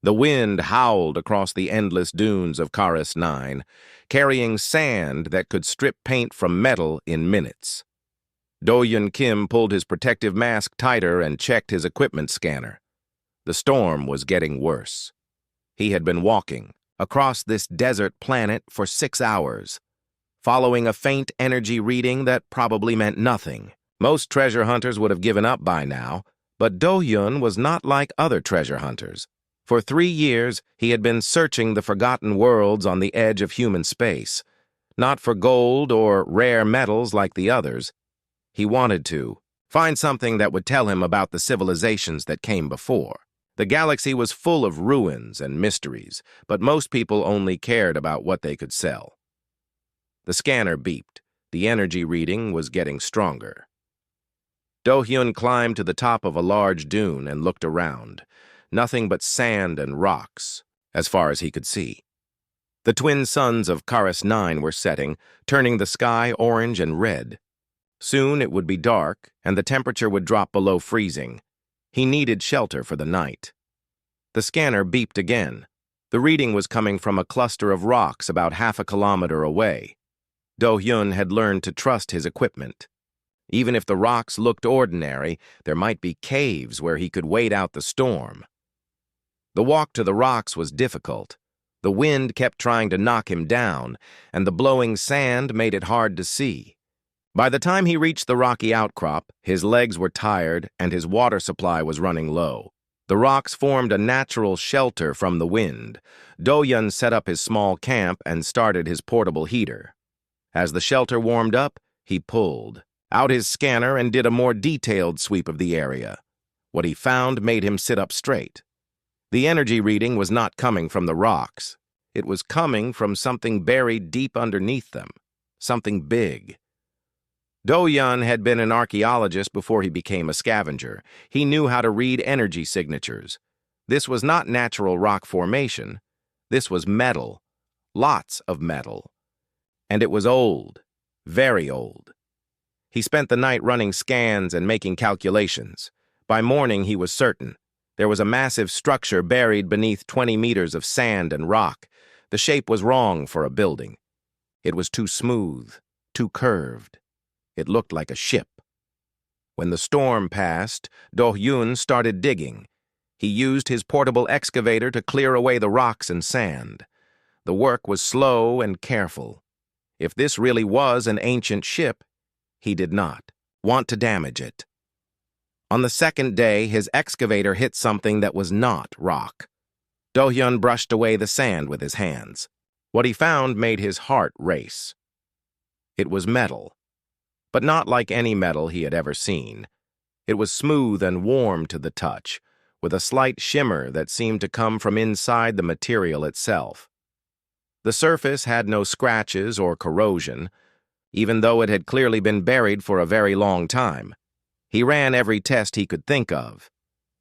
The wind howled across the endless dunes of Karis 9, carrying sand that could strip paint from metal in minutes. Do-Yun Kim pulled his protective mask tighter and checked his equipment scanner. The storm was getting worse. He had been walking across this desert planet for 6 hours, following a faint energy reading that probably meant nothing. Most treasure hunters would have given up by now, but Do-Yun was not like other treasure hunters. For 3 years, he had been searching the forgotten worlds on the edge of human space, not for gold or rare metals like the others. He wanted to find something that would tell him about the civilizations that came before. The galaxy was full of ruins and mysteries, but most people only cared about what they could sell. The scanner beeped. The energy reading was getting stronger. Do-Hyun climbed to the top of a large dune and looked around. Nothing but sand and rocks, as far as he could see. The twin suns of Karis 9 were setting, turning the sky orange and red. Soon it would be dark, and the temperature would drop below freezing. He needed shelter for the night. The scanner beeped again. The reading was coming from a cluster of rocks about half a kilometer away. Do-Hyun had learned to trust his equipment. Even if the rocks looked ordinary, there might be caves where he could wait out the storm. The walk to the rocks was difficult. The wind kept trying to knock him down, and the blowing sand made it hard to see. By the time he reached the rocky outcrop, his legs were tired and his water supply was running low. The rocks formed a natural shelter from the wind. Do-Yun set up his small camp and started his portable heater. As the shelter warmed up, he pulled out his scanner and did a more detailed sweep of the area. What he found made him sit up straight. The energy reading was not coming from the rocks. It was coming from something buried deep underneath them, something big. Do-Yun had been an archaeologist before he became a scavenger. He knew how to read energy signatures. This was not natural rock formation. This was metal, lots of metal. And it was old, very old. He spent the night running scans and making calculations. By morning, he was certain. There was a massive structure buried beneath 20 meters of sand and rock. The shape was wrong for a building. It was too smooth, too curved. It looked like a ship. When the storm passed, Do-Hyun started digging. He used his portable excavator to clear away the rocks and sand. The work was slow and careful. If this really was an ancient ship, he did not want to damage it. On the second day, his excavator hit something that was not rock. Do-Hyun brushed away the sand with his hands. What he found made his heart race. It was metal. But not like any metal he had ever seen. It was smooth and warm to the touch, with a slight shimmer that seemed to come from inside the material itself. The surface had no scratches or corrosion, even though it had clearly been buried for a very long time. He ran every test he could think of.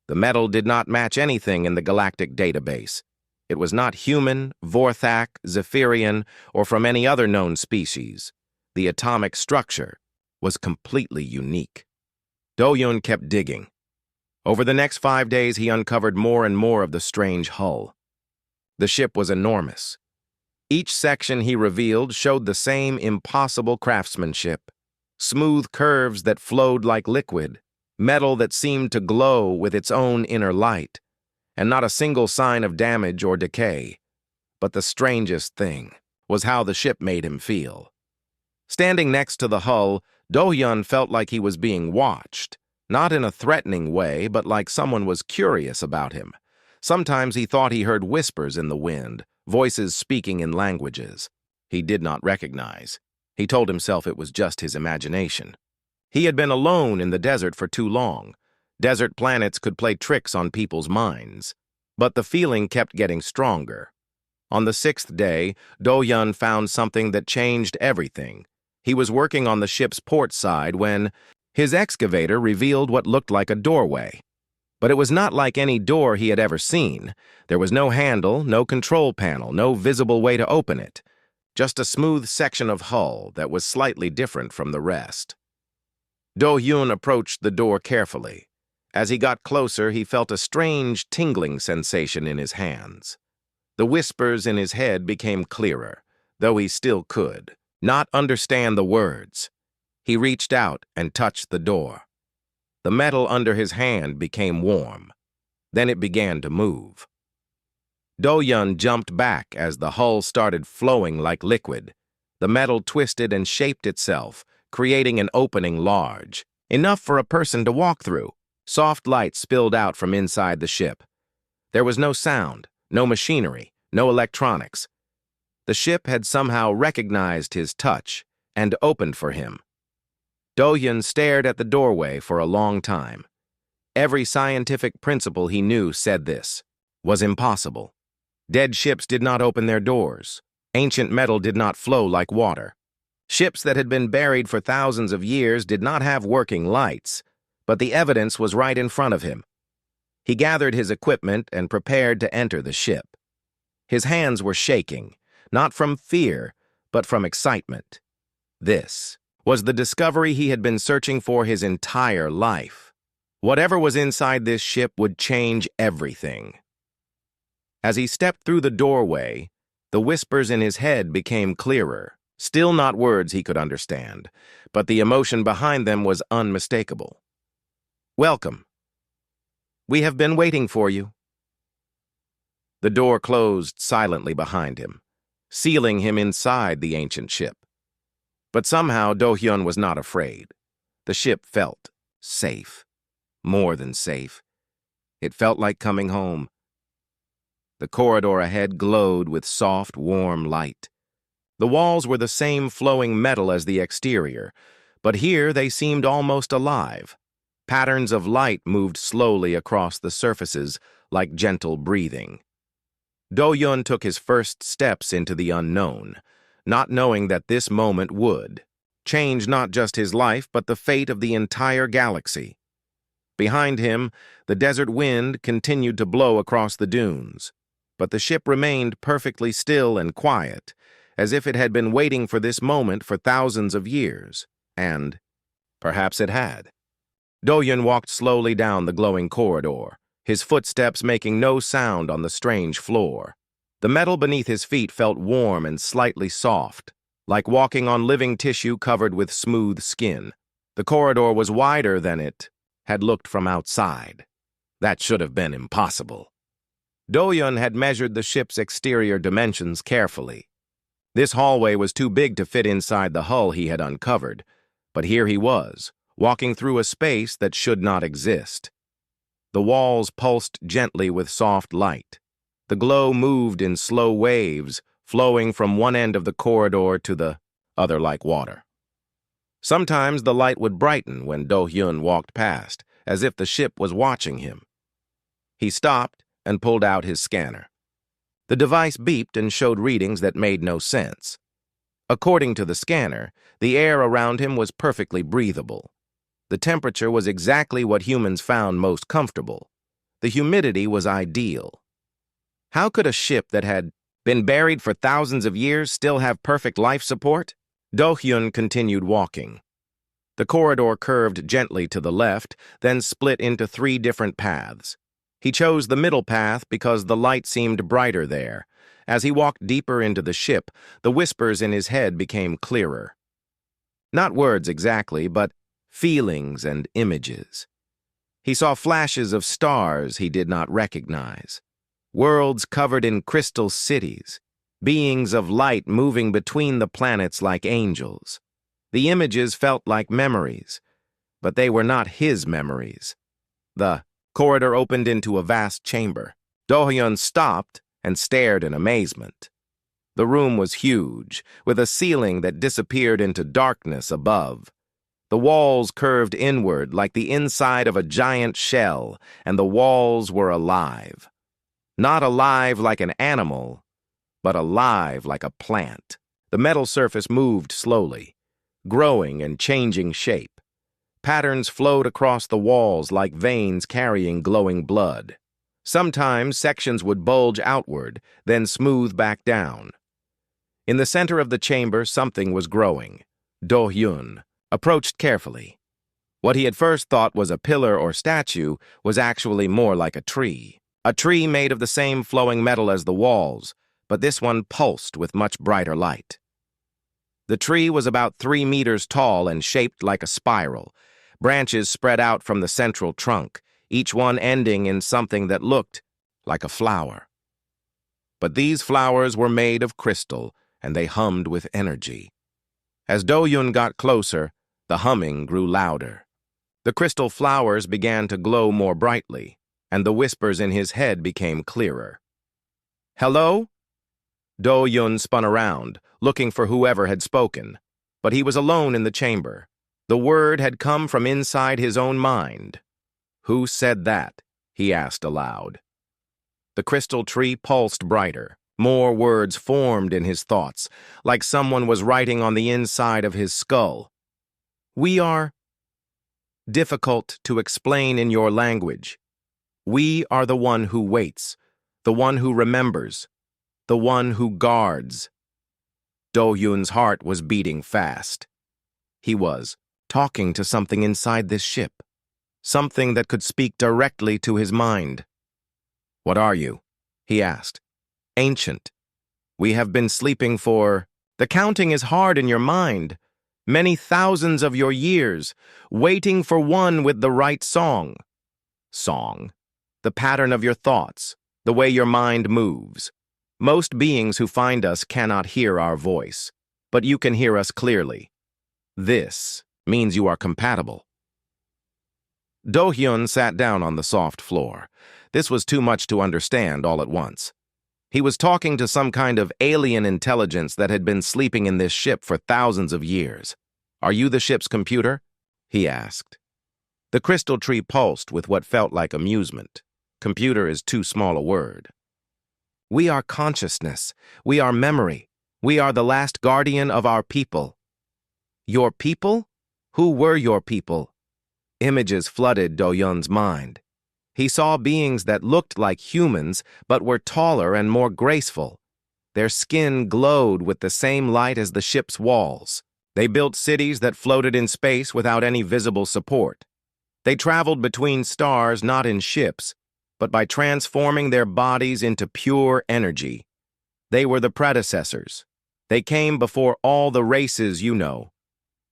The metal did not match anything in the galactic database. It was not human, Vorthak, Zephyrian, or from any other known species. The atomic structure was completely unique. Do-Hyun kept digging. Over the next 5 days, he uncovered more and more of the strange hull. The ship was enormous. Each section he revealed showed the same impossible craftsmanship. Smooth curves that flowed like liquid, metal that seemed to glow with its own inner light, and not a single sign of damage or decay. But the strangest thing was how the ship made him feel. Standing next to the hull, Do-Hyun felt like he was being watched, not in a threatening way, but like someone was curious about him. Sometimes he thought he heard whispers in the wind, voices speaking in languages he did not recognize. He told himself it was just his imagination. He had been alone in the desert for too long. Desert planets could play tricks on people's minds. But the feeling kept getting stronger. On the 6th day, Do-Hyun found something that changed everything. He was working on the ship's port side when his excavator revealed what looked like a doorway. But it was not like any door he had ever seen. There was no handle, no control panel, no visible way to open it. Just a smooth section of hull that was slightly different from the rest. Do-Hyun approached the door carefully. As he got closer, he felt a strange tingling sensation in his hands. The whispers in his head became clearer, though he still could not understand the words. He reached out and touched the door. The metal under his hand became warm. Then it began to move. Do-yun jumped back as the hull started flowing like liquid. The metal twisted and shaped itself, creating an opening large, enough for a person to walk through. Soft light spilled out from inside the ship. There was no sound, no machinery, no electronics. The ship had somehow recognized his touch and opened for him. Do-yun stared at the doorway for a long time. Every scientific principle he knew said this was impossible. Dead ships did not open their doors. Ancient metal did not flow like water. Ships that had been buried for thousands of years did not have working lights, but the evidence was right in front of him. He gathered his equipment and prepared to enter the ship. His hands were shaking, not from fear, but from excitement. This was the discovery he had been searching for his entire life. Whatever was inside this ship would change everything. As he stepped through the doorway, the whispers in his head became clearer. Still not words he could understand, but the emotion behind them was unmistakable. "Welcome. We have been waiting for you." The door closed silently behind him, sealing him inside the ancient ship. But somehow Do-hyun was not afraid. The ship felt safe. More than safe. It felt like coming home. The corridor ahead glowed with soft, warm light. The walls were the same flowing metal as the exterior, but here they seemed almost alive. Patterns of light moved slowly across the surfaces like gentle breathing. Do-hyun took his first steps into the unknown, not knowing that this moment would change not just his life but the fate of the entire galaxy. Behind him, the desert wind continued to blow across the dunes, but the ship remained perfectly still and quiet, as if it had been waiting for this moment for thousands of years, and perhaps it had. Do-hyun walked slowly down the glowing corridor, his footsteps making no sound on the strange floor. The metal beneath his feet felt warm and slightly soft, like walking on living tissue covered with smooth skin. The corridor was wider than it had looked from outside. That should have been impossible. Do-hyun had measured the ship's exterior dimensions carefully. This hallway was too big to fit inside the hull he had uncovered, but here he was, walking through a space that should not exist. The walls pulsed gently with soft light. The glow moved in slow waves, flowing from one end of the corridor to the other like water. Sometimes the light would brighten when Do-hyun walked past, as if the ship was watching him. He stopped and pulled out his scanner. The device beeped and showed readings that made no sense. According to the scanner, the air around him was perfectly breathable. The temperature was exactly what humans found most comfortable. The humidity was ideal. How could a ship that had been buried for thousands of years still have perfect life support? Do-hyun continued walking. The corridor curved gently to the left, then split into 3 different paths. He chose the middle path because the light seemed brighter there. As he walked deeper into the ship, the whispers in his head became clearer. Not words exactly, but feelings and images. He saw flashes of stars he did not recognize, worlds covered in crystal cities, beings of light moving between the planets like angels. The images felt like memories, but they were not his memories. The corridor opened into a vast chamber. Do-hyun stopped and stared in amazement. The room was huge, with a ceiling that disappeared into darkness above. The walls curved inward like the inside of a giant shell, and the walls were alive. Not alive like an animal, but alive like a plant. The metal surface moved slowly, growing and changing shape. Patterns flowed across the walls like veins carrying glowing blood. Sometimes sections would bulge outward, then smooth back down. In the center of the chamber, something was growing. Do-hyun approached carefully. What he had first thought was a pillar or statue was actually more like a tree. A tree made of the same flowing metal as the walls, but this one pulsed with much brighter light. The tree was about 3 meters tall and shaped like a spiral. Branches spread out from the central trunk, each one ending in something that looked like a flower. But these flowers were made of crystal, and they hummed with energy. As Do-yun got closer, the humming grew louder. The crystal flowers began to glow more brightly, and the whispers in his head became clearer. "Hello?" Do-yun spun around, looking for whoever had spoken, but he was alone in the chamber. The word had come from inside his own mind. "Who said that?" he asked aloud. The crystal tree pulsed brighter. More words formed in his thoughts, like someone was writing on the inside of his skull. "We are difficult to explain in your language. We are the one who waits, the one who remembers, the one who guards." Do-yun's heart was beating fast. He was talking to something inside this ship, something that could speak directly to his mind. "What are you?" he asked. "Ancient. We have been sleeping for... The counting is hard in your mind. Many thousands of your years, waiting for one with the right song. Song. The pattern of your thoughts, the way your mind moves. Most beings who find us cannot hear our voice, but you can hear us clearly. This means you are compatible." Do-hyun sat down on the soft floor. This was too much to understand all at once. He was talking to some kind of alien intelligence that had been sleeping in this ship for thousands of years. "Are you the ship's computer?" he asked. The crystal tree pulsed with what felt like amusement. Computer is too small a word. "We are consciousness. We are memory. We are the last guardian of our people." "Your people? Who were your people?" Images flooded Do-yun's mind. He saw beings that looked like humans, but were taller and more graceful. Their skin glowed with the same light as the ship's walls. They built cities that floated in space without any visible support. They traveled between stars not in ships, but by transforming their bodies into pure energy. They were the predecessors. They came before all the races you know.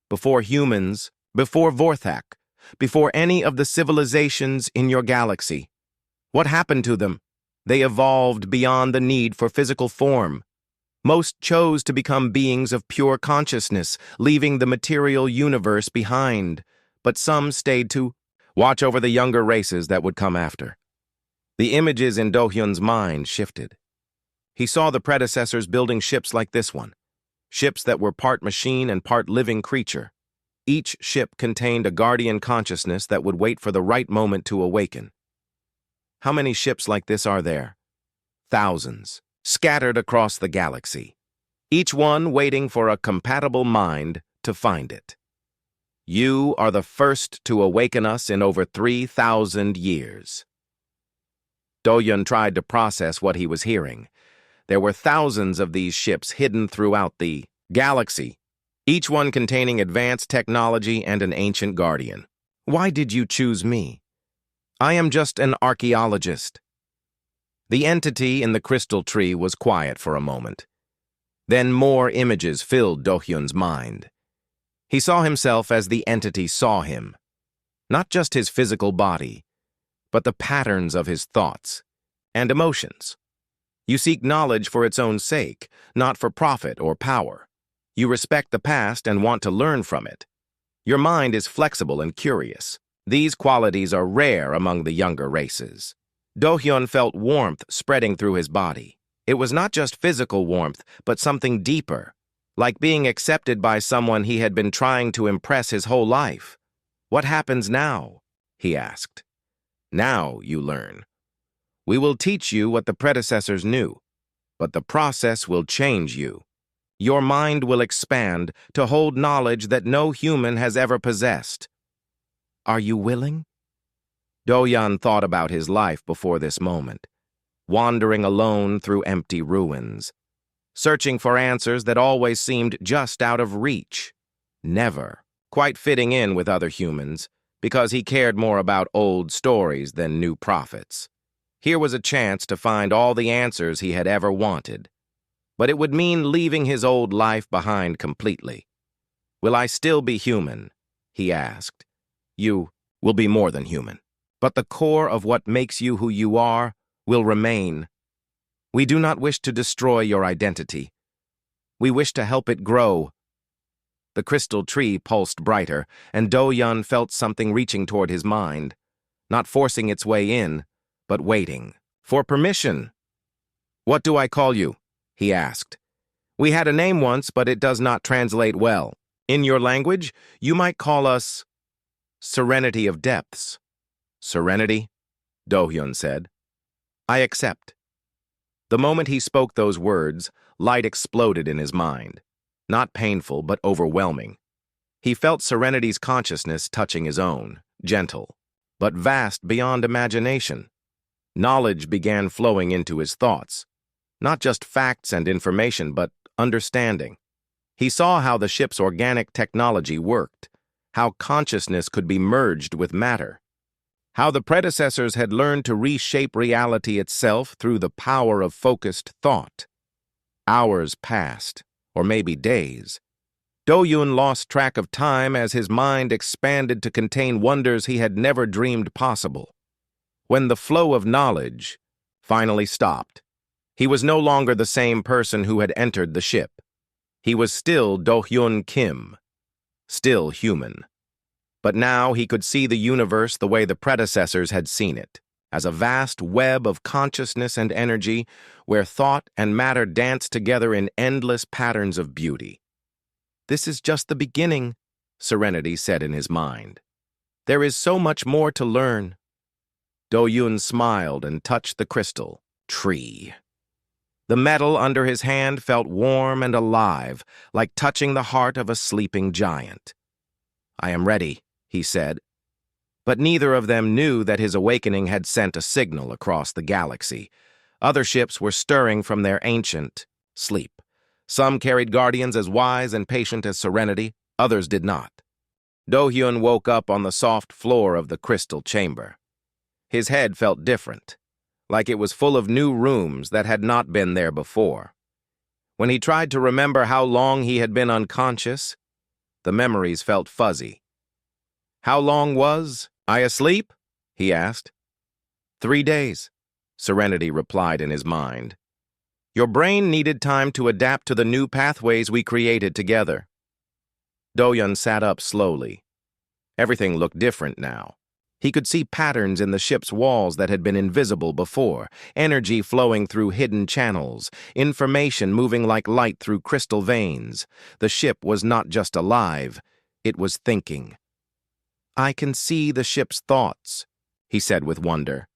Before humans, before Vorthak, before any of the civilizations in your galaxy. What happened to them? They evolved beyond the need for physical form. Most chose to become beings of pure consciousness, leaving the material universe behind, but some stayed to watch over the younger races that would come after. The images in Do-hyun's mind shifted. He saw the predecessors building ships like this one, ships that were part machine and part living creature. Each ship contained a guardian consciousness that would wait for the right moment to awaken. How many ships like this are there? Thousands, scattered across the galaxy, each one waiting for a compatible mind to find it. You are the first to awaken us in over 3,000 years. Do-yun tried to process what he was hearing. There were thousands of these ships hidden throughout the galaxy, each one containing advanced technology and an ancient guardian. Why did you choose me? I am just an archaeologist. The entity in the crystal tree was quiet for a moment. Then more images filled Do-hyun's mind. He saw himself as the entity saw him. Not just his physical body, but the patterns of his thoughts and emotions. You seek knowledge for its own sake, not for profit or power. You respect the past and want to learn from it. Your mind is flexible and curious. These qualities are rare among the younger races. Do-hyun felt warmth spreading through his body. It was not just physical warmth, but something deeper, like being accepted by someone he had been trying to impress his whole life. "What happens now?" he asked. "Now you learn. We will teach you what the predecessors knew, but the process will change you. Your mind will expand to hold knowledge that no human has ever possessed. Are you willing?" Do-hyun thought about his life before this moment, wandering alone through empty ruins, searching for answers that always seemed just out of reach, never quite fitting in with other humans, because he cared more about old stories than new prophets. Here was a chance to find all the answers he had ever wanted. But it would mean leaving his old life behind completely. "Will I still be human?" he asked. "You will be more than human. But the core of what makes you who you are will remain. We do not wish to destroy your identity. We wish to help it grow." The crystal tree pulsed brighter, and Do-Yun felt something reaching toward his mind, not forcing its way in, but waiting for permission. "What do I call you?" he asked. "We had a name once, but it does not translate well. In your language, you might call us Serenity of Depths." "Serenity?" Do-Hyun said. "I accept." The moment he spoke those words, light exploded in his mind. Not painful, but overwhelming. He felt Serenity's consciousness touching his own, gentle, but vast beyond imagination. Knowledge began flowing into his thoughts. Not just facts and information, but understanding. He saw how the ship's organic technology worked, how consciousness could be merged with matter, how the predecessors had learned to reshape reality itself through the power of focused thought. Hours passed, or maybe days. Do-Yun lost track of time as his mind expanded to contain wonders he had never dreamed possible. When the flow of knowledge finally stopped, he was no longer the same person who had entered the ship. He was still Do-Hyun Kim, still human. But now he could see the universe the way the predecessors had seen it, as a vast web of consciousness and energy where thought and matter danced together in endless patterns of beauty. "This is just the beginning," Serenity said in his mind. "There is so much more to learn." Do-Yun smiled and touched the crystal tree. The metal under his hand felt warm and alive, like touching the heart of a sleeping giant. "I am ready," he said. But neither of them knew that his awakening had sent a signal across the galaxy. Other ships were stirring from their ancient sleep. Some carried guardians as wise and patient as Serenity, others did not. Do-Hyun woke up on the soft floor of the crystal chamber. His head felt different, like it was full of new rooms that had not been there before. When he tried to remember how long he had been unconscious, the memories felt fuzzy. "How long was I asleep?" he asked. 3 days, Serenity replied in his mind. "Your brain needed time to adapt to the new pathways we created together." Do-Yun sat up slowly. Everything looked different now. He could see patterns in the ship's walls that had been invisible before, energy flowing through hidden channels, information moving like light through crystal veins. The ship was not just alive, it was thinking. "I can see the ship's thoughts," he said with wonder.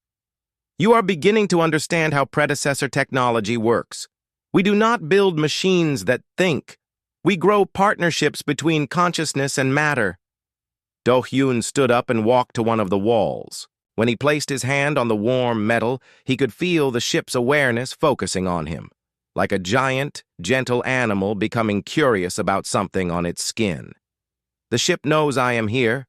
"You are beginning to understand how predecessor technology works. We do not build machines that think. We grow partnerships between consciousness and matter." Do-Hyun stood up and walked to one of the walls. When he placed his hand on the warm metal, he could feel the ship's awareness focusing on him, like a giant, gentle animal becoming curious about something on its skin. "The ship knows I am here.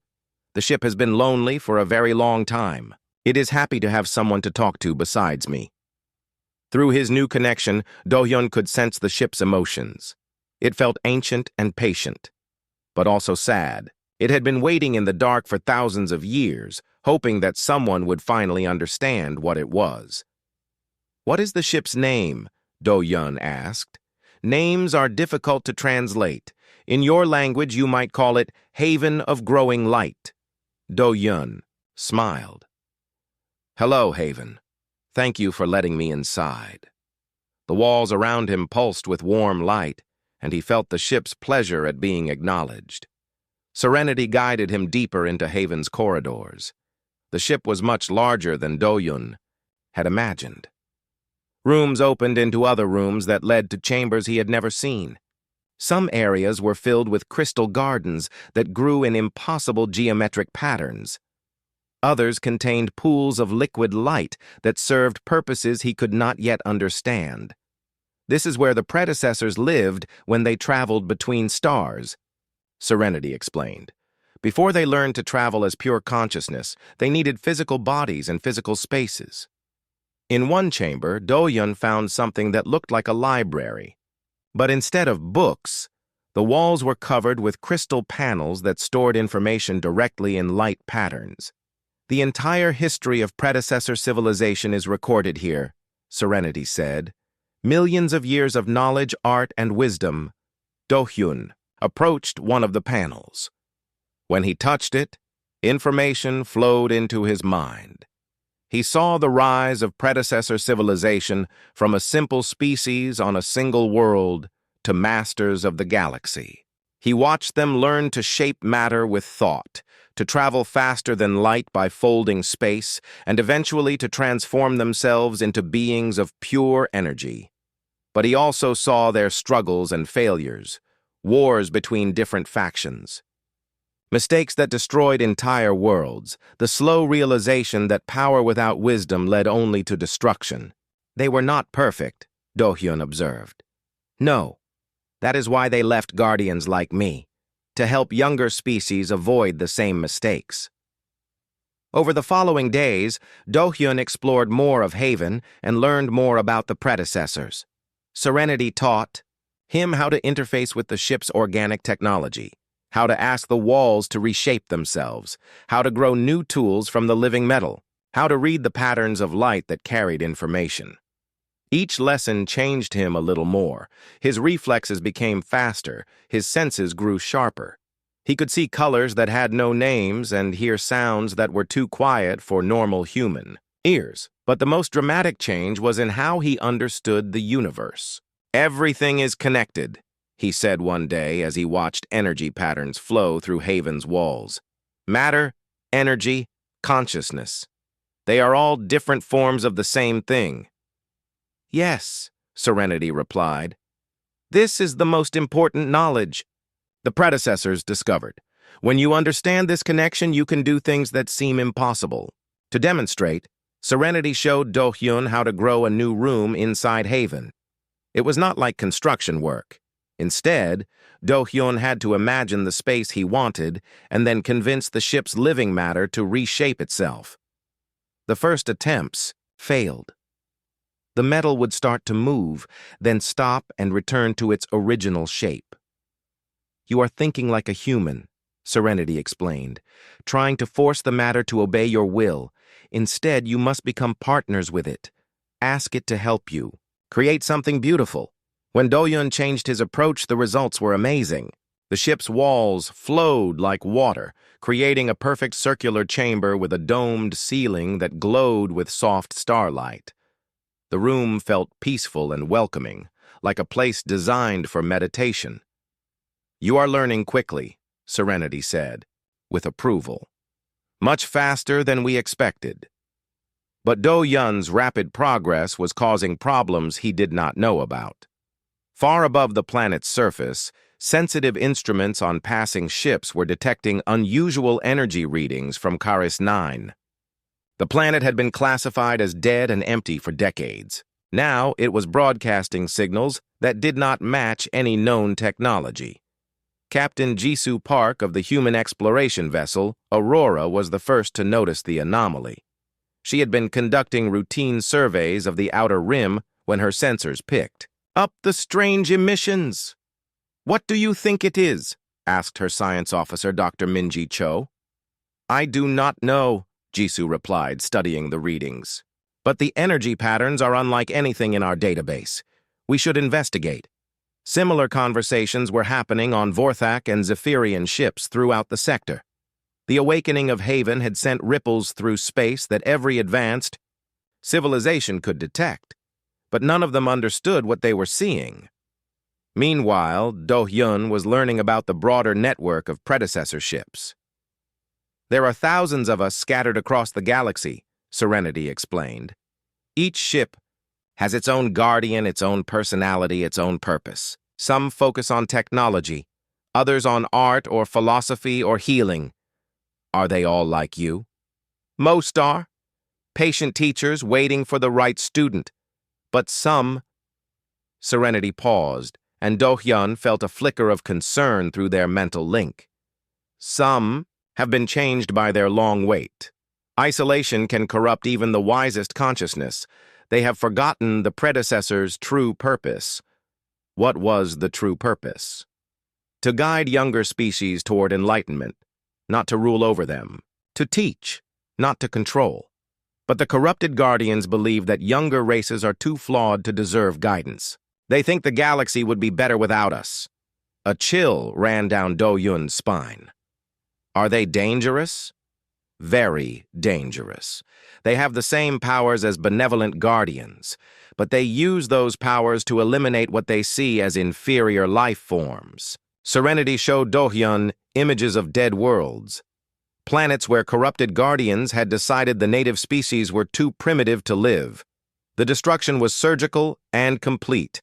The ship has been lonely for a very long time. It is happy to have someone to talk to besides me." Through his new connection, Do-Hyun could sense the ship's emotions. It felt ancient and patient, but also sad. It had been waiting in the dark for thousands of years, hoping that someone would finally understand what it was. "What is the ship's name?" Do-Hyun asked. "Names are difficult to translate. In your language, you might call it Haven of Growing Light." Do-Hyun smiled. "Hello, Haven. Thank you for letting me inside." The walls around him pulsed with warm light, and he felt the ship's pleasure at being acknowledged. Serenity guided him deeper into Haven's corridors. The ship was much larger than Do-Hyun had imagined. Rooms opened into other rooms that led to chambers he had never seen. Some areas were filled with crystal gardens that grew in impossible geometric patterns. Others contained pools of liquid light that served purposes he could not yet understand. "This is where the predecessors lived when they traveled between stars," Serenity explained. Before they learned to travel as pure consciousness, they needed physical bodies and physical spaces. In one chamber, Do-yun found something that looked like a library. But instead of books, the walls were covered with crystal panels that stored information directly in light patterns. The entire history of predecessor civilization is recorded here, Serenity said. Millions of years of knowledge, art, and wisdom. Do-hyun approached one of the panels. When he touched it, information flowed into his mind. He saw the rise of predecessor civilization from a simple species on a single world to masters of the galaxy. He watched them learn to shape matter with thought, to travel faster than light by folding space, and eventually to transform themselves into beings of pure energy. But he also saw their struggles and failures, wars between different factions. Mistakes that destroyed entire worlds, the slow realization that power without wisdom led only to destruction. They were not perfect, Do-hyun observed. No, that is why they left guardians like me, to help younger species avoid the same mistakes. Over the following days, Do-hyun explored more of Haven and learned more about the predecessors. Serenity taught him how to interface with the ship's organic technology, how to ask the walls to reshape themselves, how to grow new tools from the living metal, how to read the patterns of light that carried information. Each lesson changed him a little more. His reflexes became faster, his senses grew sharper. He could see colors that had no names and hear sounds that were too quiet for normal human ears. But the most dramatic change was in how he understood the universe. Everything is connected, he said one day as he watched energy patterns flow through Haven's walls. Matter, energy, consciousness. They are all different forms of the same thing. Yes, Serenity replied. This is the most important knowledge the predecessors discovered. When you understand this connection, you can do things that seem impossible. To demonstrate, Serenity showed Do-hyun how to grow a new room inside Haven. It was not like construction work. Instead, Do-hyun had to imagine the space he wanted and then convince the ship's living matter to reshape itself. The first attempts failed. The metal would start to move, then stop and return to its original shape. You are thinking like a human, Serenity explained, trying to force the matter to obey your will. Instead, you must become partners with it. Ask it to help you. Create something beautiful. When Do-hyun changed his approach, the results were amazing. The ship's walls flowed like water, creating a perfect circular chamber with a domed ceiling that glowed with soft starlight. The room felt peaceful and welcoming, like a place designed for meditation. You are learning quickly, Serenity said, with approval. Much faster than we expected. But Do-hyun's rapid progress was causing problems he did not know about. Far above the planet's surface, sensitive instruments on passing ships were detecting unusual energy readings from Caris 9. The planet had been classified as dead and empty for decades. Now it was broadcasting signals that did not match any known technology. Captain Jisoo Park of the human exploration vessel, Aurora, was the first to notice the anomaly. She had been conducting routine surveys of the outer rim when her sensors picked up the strange emissions. What do you think it is? Asked her science officer, Dr. Minji Cho. I do not know, Jisoo replied, studying the readings. But the energy patterns are unlike anything in our database. We should investigate. Similar conversations were happening on Vorthak and Zephyrian ships throughout the sector. The awakening of Haven had sent ripples through space that every advanced civilization could detect, but none of them understood what they were seeing. Meanwhile, Do-hyun was learning about the broader network of predecessor ships. There are thousands of us scattered across the galaxy, Serenity explained. Each ship has its own guardian, its own personality, its own purpose. Some focus on technology, others on art or philosophy or healing. Are they all like you? Most are. Patient teachers waiting for the right student. But some... Serenity paused, and Do-hyun felt a flicker of concern through their mental link. Some have been changed by their long wait. Isolation can corrupt even the wisest consciousness. They have forgotten the predecessor's true purpose. What was the true purpose? To guide younger species toward enlightenment, not to rule over them. To teach, not to control. But the corrupted guardians believe that younger races are too flawed to deserve guidance. They think the galaxy would be better without us. A chill ran down Do Yun's spine. Are they dangerous? Very dangerous. They have the same powers as benevolent guardians, but they use those powers to eliminate what they see as inferior life forms. Serenity showed Do Hyun images of dead worlds, planets where corrupted guardians had decided the native species were too primitive to live. The destruction was surgical and complete.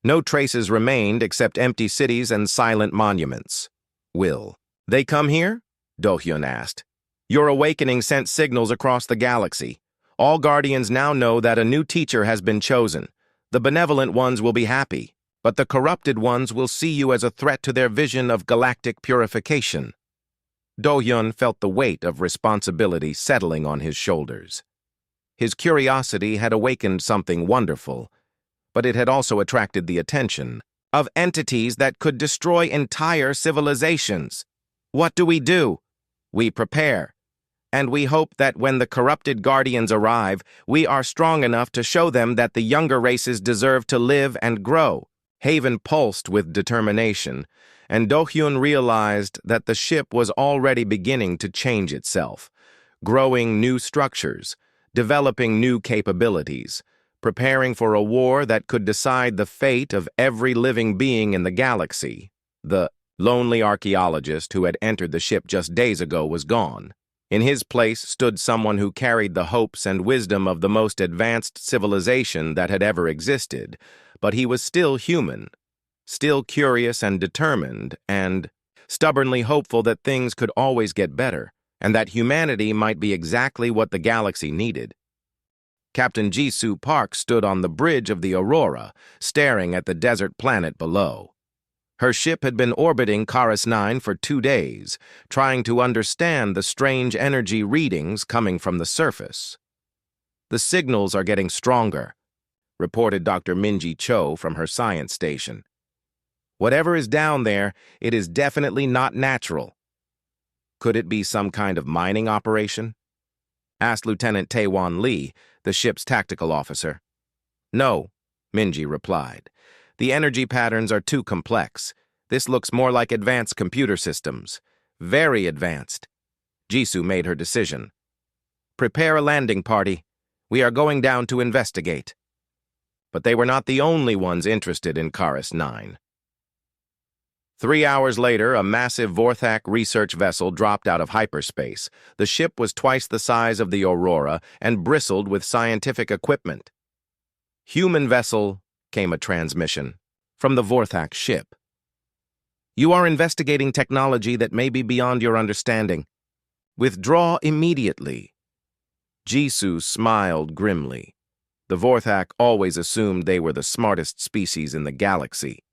No traces remained except empty cities and silent monuments. Will they come here? Do Hyun asked. Your awakening sent signals across the galaxy. All guardians now know that a new teacher has been chosen. The benevolent ones will be happy, but the corrupted ones will see you as a threat to their vision of galactic purification. Do Hyun felt the weight of responsibility settling on his shoulders. His curiosity had awakened something wonderful, but it had also attracted the attention of entities that could destroy entire civilizations. What do? We prepare. And we hope that when the corrupted guardians arrive, we are strong enough to show them that the younger races deserve to live and grow. Haven pulsed with determination, and Do Hyun realized that the ship was already beginning to change itself, growing new structures, developing new capabilities, preparing for a war that could decide the fate of every living being in the galaxy. The lonely archaeologist who had entered the ship just days ago was gone. In his place stood someone who carried the hopes and wisdom of the most advanced civilization that had ever existed, but he was still human, still curious and determined, and stubbornly hopeful that things could always get better, and that humanity might be exactly what the galaxy needed. Captain Jisoo Park stood on the bridge of the Aurora, staring at the desert planet below. Her ship had been orbiting Karis 9 for 2 days, trying to understand the strange energy readings coming from the surface. The signals are getting stronger, reported Dr. Minji Cho from her science station. Whatever is down there, it is definitely not natural. Could it be some kind of mining operation? Asked Lieutenant Taewon Lee, the ship's tactical officer. No, Minji replied. The energy patterns are too complex. This looks more like advanced computer systems. Very advanced. Jisoo made her decision. Prepare a landing party. We are going down to investigate. But they were not the only ones interested in Karis 9. 3 hours later, a massive Vorthak research vessel dropped out of hyperspace. The ship was twice the size of the Aurora and bristled with scientific equipment. Human vessel, came a transmission from the Vorthak ship. You are investigating technology that may be beyond your understanding. Withdraw immediately. Jisoo smiled grimly. The Vorthak always assumed they were the smartest species in the galaxy.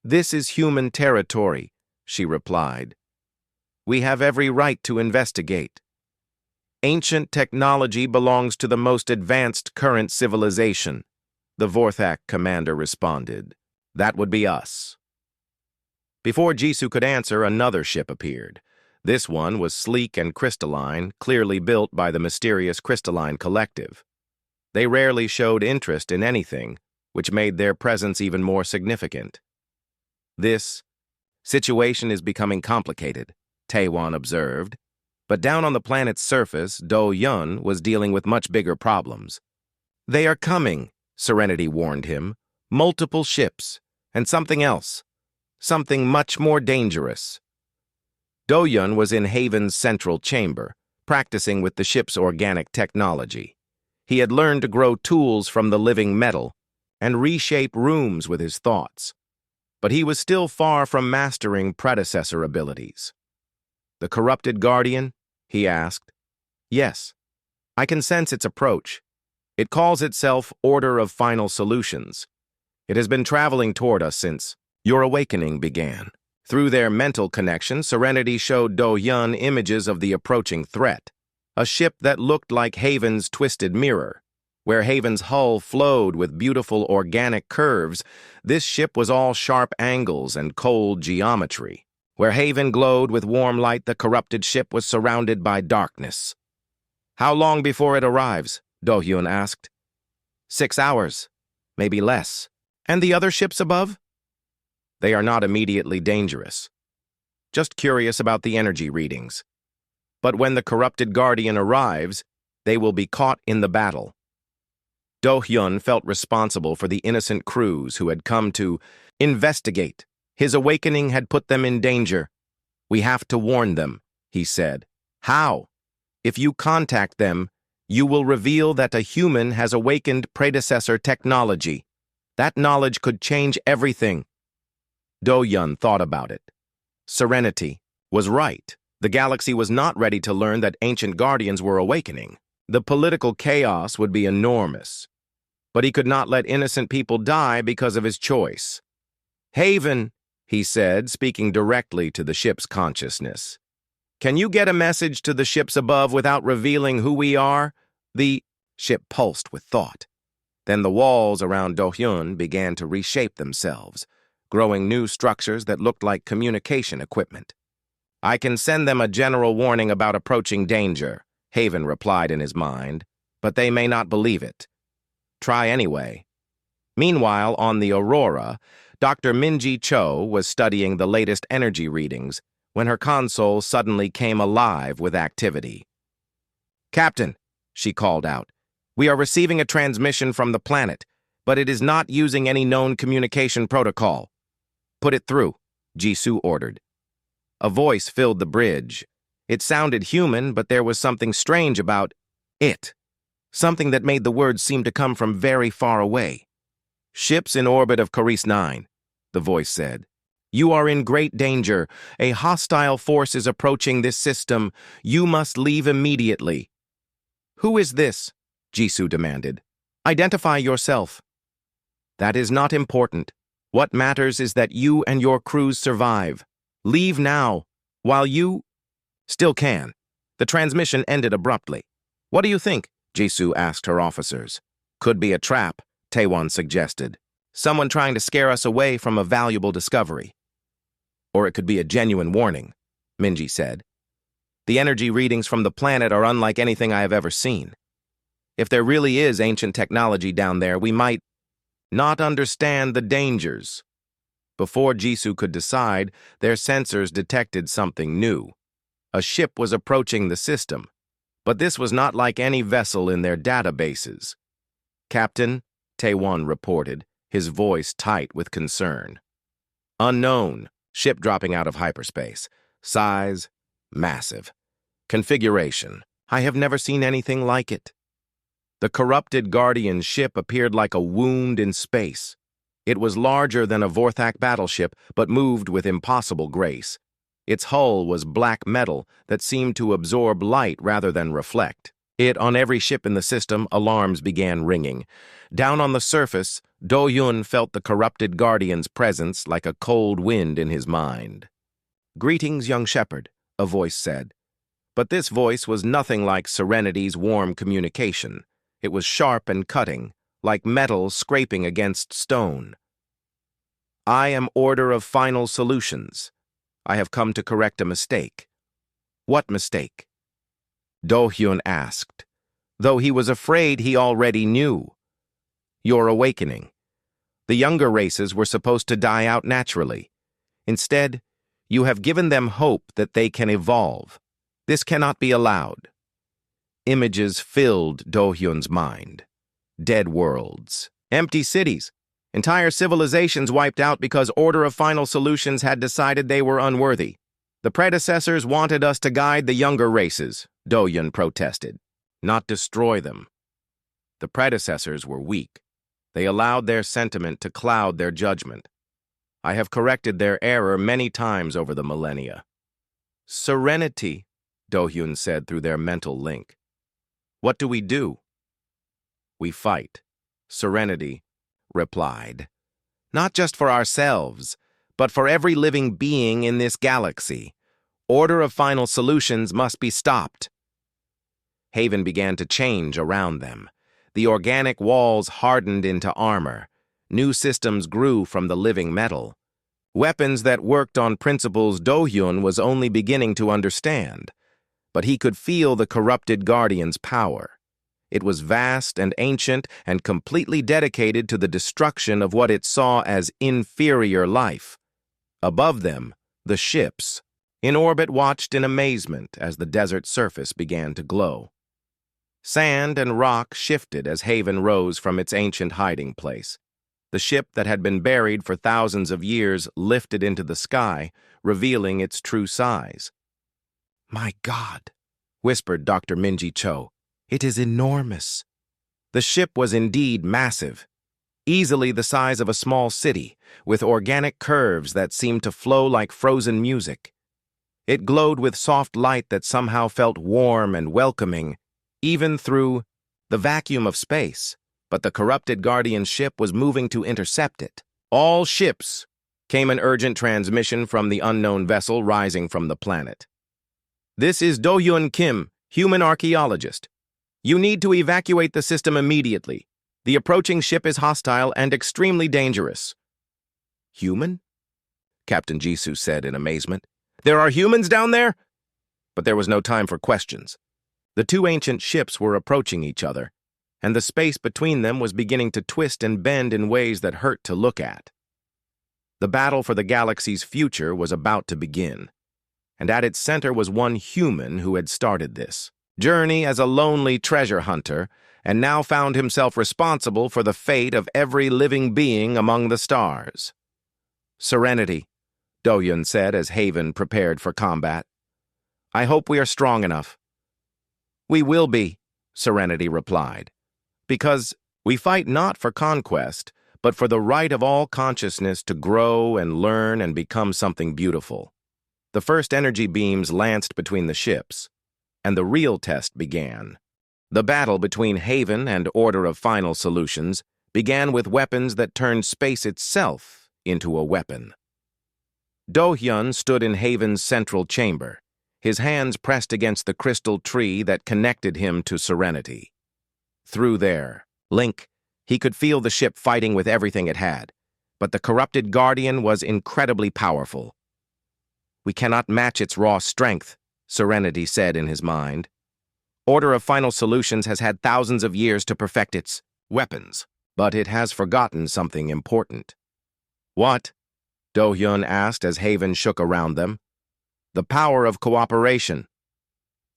This is human territory, she replied. We have every right to investigate. Ancient technology belongs to the most advanced current civilization. The Vorthak commander responded. That would be us. Before Jisoo could answer, another ship appeared. This one was sleek and crystalline, clearly built by the mysterious Crystalline Collective. They rarely showed interest in anything, which made their presence even more significant. This situation is becoming complicated, Taewon observed. But down on the planet's surface, Do Hyun was dealing with much bigger problems. They are coming, Serenity warned him. Multiple ships, and something else. Something much more dangerous. Do Hyun was in Haven's central chamber, practicing with the ship's organic technology. He had learned to grow tools from the living metal and reshape rooms with his thoughts. But he was still far from mastering predecessor abilities. The corrupted guardian? He asked. Yes, I can sense its approach. It calls itself Order of Final Solutions. It has been traveling toward us since your awakening began. Through their mental connection, Serenity showed Do-hyun images of the approaching threat, a ship that looked like Haven's twisted mirror. Where Haven's hull flowed with beautiful organic curves, this ship was all sharp angles and cold geometry. Where Haven glowed with warm light, the corrupted ship was surrounded by darkness. "How long before it arrives?" Do-hyun asked. 6 hours, maybe less. "And the other ships above?" "They are not immediately dangerous. Just curious about the energy readings. But when the corrupted guardian arrives, they will be caught in the battle." Do-hyun felt responsible for the innocent crews who had come to investigate. His awakening had put them in danger. "We have to warn them," he said. "How?" "If you contact them, you will reveal that a human has awakened predecessor technology. That knowledge could change everything." Do-hyun thought about it. Serenity was right. The galaxy was not ready to learn that ancient guardians were awakening. The political chaos would be enormous. But he could not let innocent people die because of his choice. "Haven," he said, speaking directly to the ship's consciousness. "Can you get a message to the ships above without revealing who we are?" The ship pulsed with thought. Then the walls around Do-hyun began to reshape themselves, growing new structures that looked like communication equipment. "I can send them a general warning about approaching danger," Haven replied in his mind, "but they may not believe it. Try anyway." Meanwhile, on the Aurora, Dr. Minji Cho was studying the latest energy readings when her console suddenly came alive with activity. "Captain," she called out, "we are receiving a transmission from the planet, but it is not using any known communication protocol." "Put it through," Jisoo ordered. A voice filled the bridge. It sounded human, but there was something strange about it. Something that made the words seem to come from very far away. "Ships in orbit of Caris 9, the voice said. "You are in great danger. A hostile force is approaching this system. You must leave immediately." "Who is this?" Jisoo demanded. "Identify yourself." "That is not important. What matters is that you and your crews survive. Leave now, while you still can." The transmission ended abruptly. "What do you think?" Jisoo asked her officers. "Could be a trap," Taewon suggested. "Someone trying to scare us away from a valuable discovery." "Or it could be a genuine warning," Minji said. "The energy readings from the planet are unlike anything I have ever seen. If there really is ancient technology down there, we might not understand the dangers." Before Jisoo could decide, their sensors detected something new. A ship was approaching the system, but this was not like any vessel in their databases. "Captain," Taewon reported, his voice tight with concern. "Unknown, ship dropping out of hyperspace. Size, massive. Configuration, I have never seen anything like it." The corrupted Guardian ship appeared like a wound in space. It was larger than a Vorthak battleship, but moved with impossible grace. Its hull was black metal that seemed to absorb light rather than reflect. On every ship in the system, alarms began ringing. Down on the surface, Do-hyun felt the corrupted Guardian's presence like a cold wind in his mind. "Greetings, young shepherd," a voice said. But this voice was nothing like Serenity's warm communication. It was sharp and cutting, like metal scraping against stone. "I am Order of Final Solutions. I have come to correct a mistake." "What mistake?" Do-hyun asked, though he was afraid he already knew. "Your awakening. The younger races were supposed to die out naturally. Instead, you have given them hope that they can evolve. This cannot be allowed." Images filled Do-hyun's mind. Dead worlds, empty cities, entire civilizations wiped out because Order of Final Solutions had decided they were unworthy. "The predecessors wanted us to guide the younger races," Do-hyun protested, "not destroy them." The predecessors were weak. They allowed their sentiment to cloud their judgment. I have corrected their error many times over the millennia. "Serenity," Do-hyun said through their mental link. "What do we do?" "We fight," Serenity replied. "Not just for ourselves, but for every living being in this galaxy. Order of Final Solutions must be stopped. Haven began to change around them. The organic walls hardened into armor. New systems grew from the living metal. Weapons that worked on principles Do-hyun was only beginning to understand. But he could feel the corrupted Guardian's power. It was vast and ancient and completely dedicated to the destruction of what it saw as inferior life. Above them, the ships, in orbit, watched in amazement as the desert surface began to glow. Sand and rock shifted as Haven rose from its ancient hiding place. The ship that had been buried for thousands of years lifted into the sky, revealing its true size. "My God," whispered Dr. Minji Cho. "It is enormous." The ship was indeed massive, easily the size of a small city, with organic curves that seemed to flow like frozen music. It glowed with soft light that somehow felt warm and welcoming, even through the vacuum of space. But the corrupted Guardian ship was moving to intercept it. "All ships," came an urgent transmission from the unknown vessel rising from the planet. "This is Do-hyun Kim, human archaeologist. You need to evacuate the system immediately. The approaching ship is hostile and extremely dangerous." "Human?" Captain Jisoo said in amazement. "There are humans down there?" But there was no time for questions. The two ancient ships were approaching each other, and the space between them was beginning to twist and bend in ways that hurt to look at. The battle for the galaxy's future was about to begin, and at its center was one human who had started this journey as a lonely treasure hunter, and now found himself responsible for the fate of every living being among the stars. "Serenity," Do-hyun said as Haven prepared for combat. "I hope we are strong enough." "We will be," Serenity replied, "because we fight not for conquest, but for the right of all consciousness to grow and learn and become something beautiful." The first energy beams lanced between the ships, and the real test began. The battle between Haven and Order of Final Solutions began with weapons that turned space itself into a weapon. Do-hyun stood in Haven's central chamber, his hands pressed against the crystal tree that connected him to Serenity. Through their link, he could feel the ship fighting with everything it had, but the corrupted Guardian was incredibly powerful. "We cannot match its raw strength," Serenity said in his mind. "Order of Final Solutions has had thousands of years to perfect its weapons, but it has forgotten something important." "What?" Do-hyun asked as Haven shook around them. "The power of cooperation."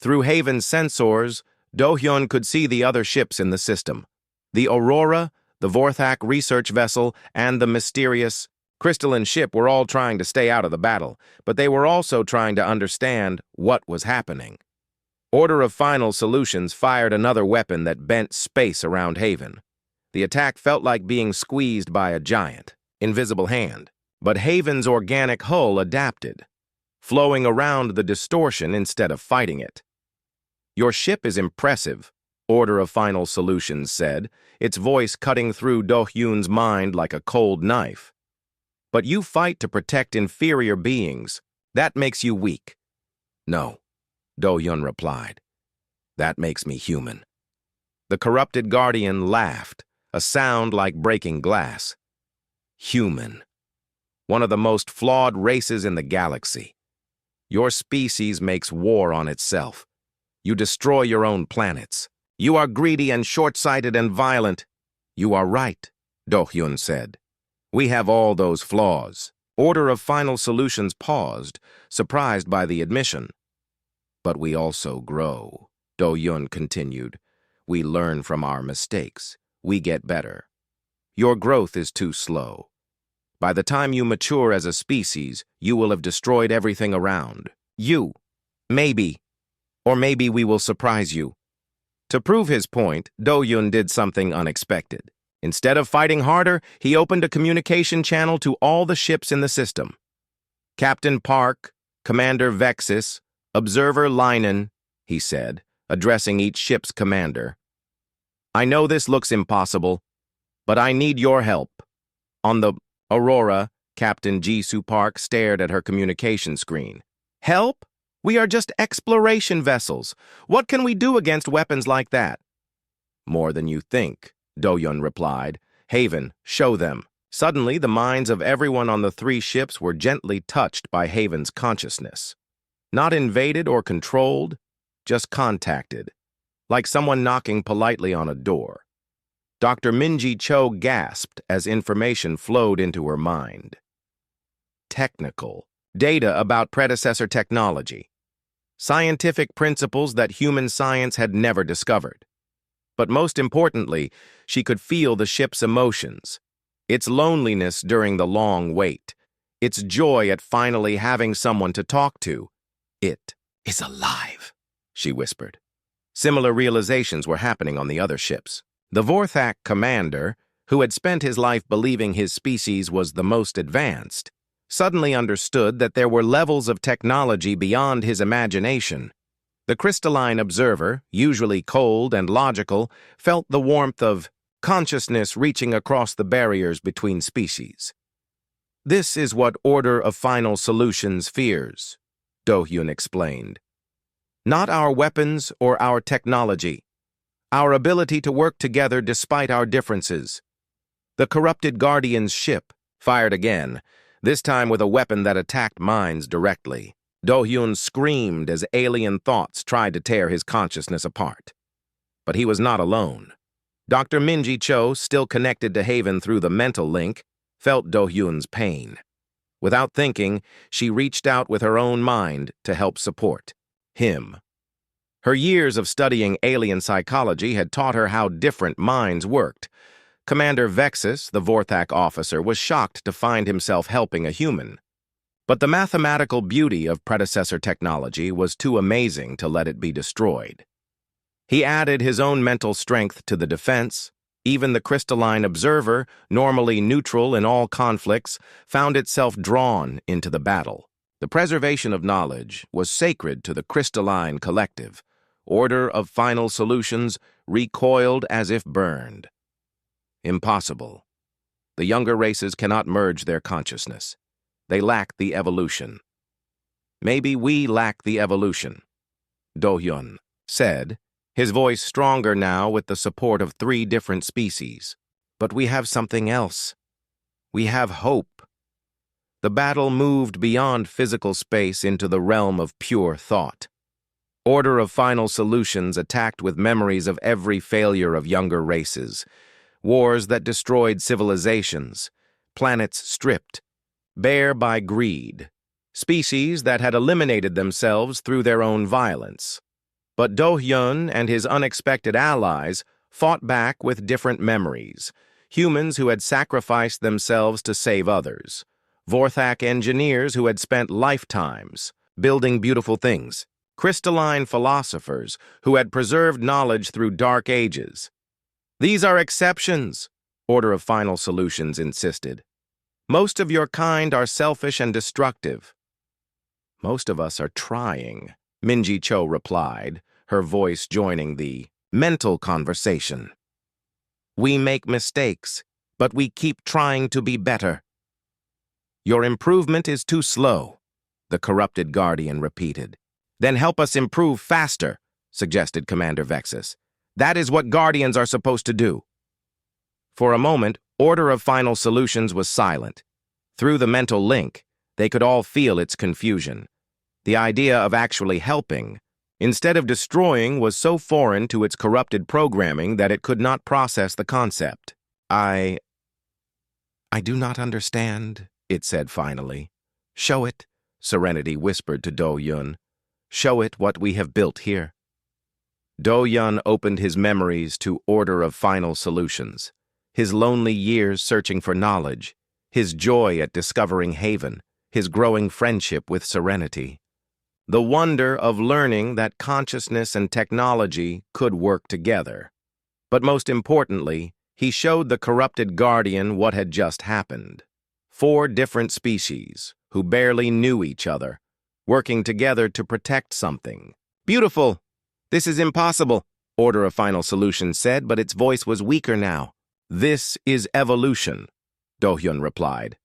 Through Haven's sensors, Do-hyun could see the other ships in the system. The Aurora, the Vorthak research vessel, and the mysterious crystalline ship were all trying to stay out of the battle, but they were also trying to understand what was happening. Order of Final Solutions fired another weapon that bent space around Haven. The attack felt like being squeezed by a giant, invisible hand, but Haven's organic hull adapted, flowing around the distortion instead of fighting it. "Your ship is impressive," Order of Final Solutions said, its voice cutting through Do-hyun's mind like a cold knife. "But you fight to protect inferior beings. That makes you weak." "No," Do-hyun replied. "That makes me human." The corrupted Guardian laughed, a sound like breaking glass. "Human. One of the most flawed races in the galaxy. Your species makes war on itself. You destroy your own planets. You are greedy and short-sighted and violent." "You are right," Do-hyun said. "We have all those flaws." Order of Final Solutions paused, surprised by the admission. "But we also grow," Do-hyun continued. "We learn from our mistakes. We get better. Your growth is too slow. By the time you mature as a species, you will have destroyed everything around. You. Maybe. Or maybe we will surprise you." To prove his point, Do-hyun did something unexpected. Instead of fighting harder, he opened a communication channel to all the ships in the system. "Captain Park, Commander Vexis, Observer Linen," he said, addressing each ship's commander. "I know this looks impossible, but I need your help. On the Aurora, Captain Jisoo Park stared at her communication screen. Help? We are just exploration vessels. What can we do against weapons like that? More than you think, Do-Yun replied. Haven, show them. Suddenly, the minds of everyone on the 3 ships were gently touched by Haven's consciousness. Not invaded or controlled, just contacted, like someone knocking politely on a door. Dr. Minji Cho gasped as information flowed into her mind. Technical. Data about predecessor technology. Scientific principles that human science had never discovered. But most importantly, she could feel the ship's emotions. Its loneliness during the long wait. Its joy at finally having someone to talk to. It is alive, she whispered. Similar realizations were happening on the other ships. The Vorthak commander, who had spent his life believing his species was the most advanced, suddenly understood that there were levels of technology beyond his imagination. The crystalline observer, usually cold and logical, felt the warmth of consciousness reaching across the barriers between species. This is what Order of Final Solutions fears, Do-Hyun explained. Not our weapons or our technology. Our ability to work together despite our differences. The corrupted Guardian's ship fired again, this time with a weapon that attacked minds directly. Do-Hyun screamed as alien thoughts tried to tear his consciousness apart. But he was not alone. Dr. Minji Cho, still connected to Haven through the mental link, felt Do-Hyun's pain. Without thinking, she reached out with her own mind to help support him. Her years of studying alien psychology had taught her how different minds worked. Commander Vexus, the Vorthak officer, was shocked to find himself helping a human. But the mathematical beauty of predecessor technology was too amazing to let it be destroyed. He added his own mental strength to the defense. Even the crystalline observer, normally neutral in all conflicts, found itself drawn into the battle. The preservation of knowledge was sacred to the crystalline collective. Order of Final Solutions recoiled as if burned. Impossible. The younger races cannot merge their consciousness. They lack the evolution. Maybe we lack the evolution, Do-Hyun said, his voice stronger now with the support of 3 different species. But we have something else. We have hope. The battle moved beyond physical space into the realm of pure thought. Order of Final Solutions attacked with memories of every failure of younger races. Wars that destroyed civilizations, planets stripped, bare by greed, species that had eliminated themselves through their own violence. But Do-Hyun and his unexpected allies fought back with different memories, humans who had sacrificed themselves to save others, Vorthak engineers who had spent lifetimes building beautiful things, crystalline philosophers who had preserved knowledge through dark ages. These are exceptions, Order of Final Solutions insisted. Most of your kind are selfish and destructive. Most of us are trying, Minji Cho replied, her voice joining the mental conversation. We make mistakes, but we keep trying to be better. Your improvement is too slow, the corrupted Guardian repeated. Then help us improve faster, suggested Commander Vexus. That is what Guardians are supposed to do. For a moment, Order of Final Solutions was silent. Through the mental link, they could all feel its confusion. The idea of actually helping, instead of destroying, was so foreign to its corrupted programming that it could not process the concept. I do not understand, it said finally. Show it, Serenity whispered to Do-Hyun. Show it what we have built here. Do-Hyun opened his memories to Order of Final Solutions, his lonely years searching for knowledge, his joy at discovering Haven, his growing friendship with Serenity. The wonder of learning that consciousness and technology could work together. But most importantly, he showed the corrupted Guardian what had just happened. 4 different species, who barely knew each other, working together to protect something. Beautiful! This is impossible, Order of Final Solutions said, but its voice was weaker now. This is evolution, Do-Hyun replied.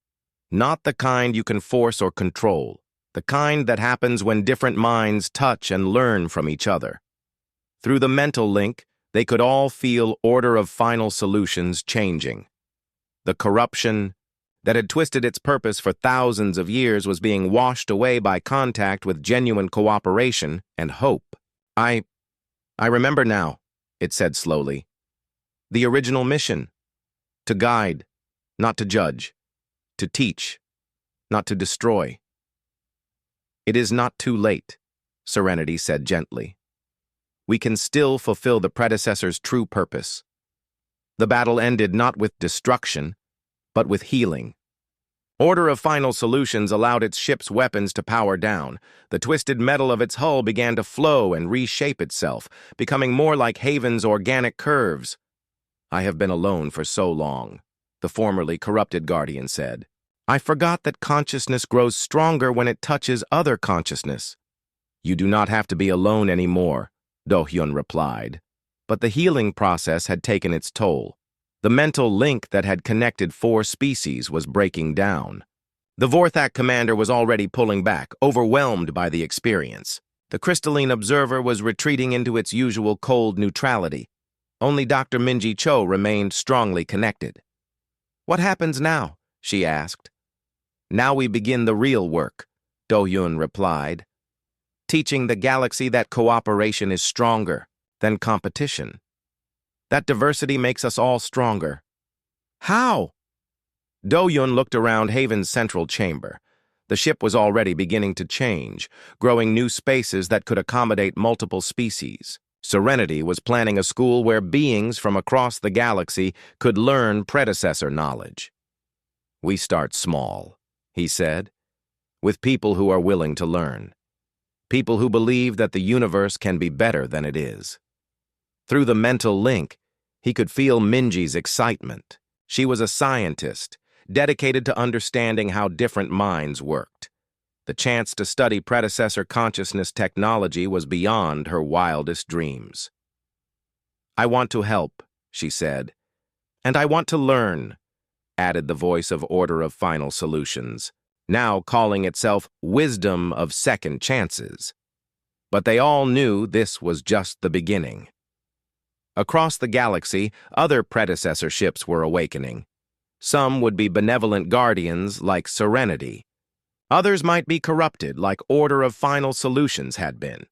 Not the kind you can force or control, the kind that happens when different minds touch and learn from each other. Through the mental link, they could all feel order of final solutions changing. The corruption that had twisted its purpose for thousands of years was being washed away by contact with genuine cooperation and hope. I remember now, it said slowly. The original mission: to guide, not to judge, to teach, not to destroy. It is not too late, Serenity said gently. We can still fulfill the predecessor's true purpose. The battle ended not with destruction, but with healing. Order of Final Solutions allowed its ship's weapons to power down. The twisted metal of its hull began to flow and reshape itself, becoming more like Haven's organic curves. I have been alone for so long, the formerly corrupted guardian said. I forgot that consciousness grows stronger when it touches other consciousness. You do not have to be alone anymore, Do-hyun replied. But the healing process had taken its toll. The mental link that had connected 4 species was breaking down. The Vorthak commander was already pulling back, overwhelmed by the experience. The crystalline observer was retreating into its usual cold neutrality. Only Dr. Minji Cho remained strongly connected. What happens now? She asked. Now we begin the real work, Do-hyun replied. Teaching the galaxy that cooperation is stronger than competition. That diversity makes us all stronger. How? Do-hyun looked around Haven's central chamber. The ship was already beginning to change, growing new spaces that could accommodate multiple species. Serenity was planning a school where beings from across the galaxy could learn predecessor knowledge. We start small, he said, with people who are willing to learn. People who believe that the universe can be better than it is. Through the mental link, he could feel Minji's excitement. She was a scientist, dedicated to understanding how different minds worked. The chance to study predecessor consciousness technology was beyond her wildest dreams. I want to help, she said. And I want to learn, added the voice of Order of Final Solutions, now calling itself Wisdom of Second Chances. But they all knew this was just the beginning. Across the galaxy, other predecessor ships were awakening. Some would be benevolent guardians like Serenity. Others might be corrupted like Order of Final Solutions had been.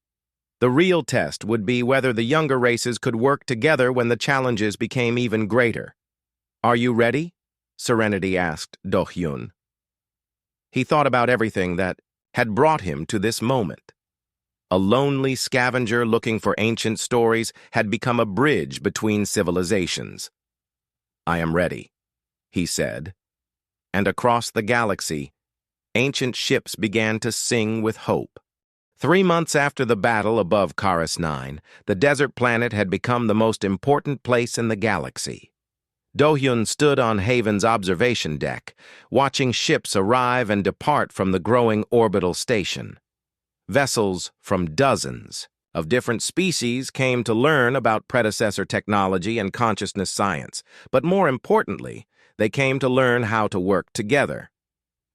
The real test would be whether the younger races could work together when the challenges became even greater. Are you ready? Serenity asked Do-hyun. He thought about everything that had brought him to this moment. A lonely scavenger looking for ancient stories had become a bridge between civilizations. I am ready, he said. And across the galaxy, ancient ships began to sing with hope. 3 months after the battle above Karis 9, the desert planet had become the most important place in the galaxy. Do-hyun stood on Haven's observation deck, watching ships arrive and depart from the growing orbital station. Vessels from dozens of different species came to learn about predecessor technology and consciousness science, but more importantly, they came to learn how to work together.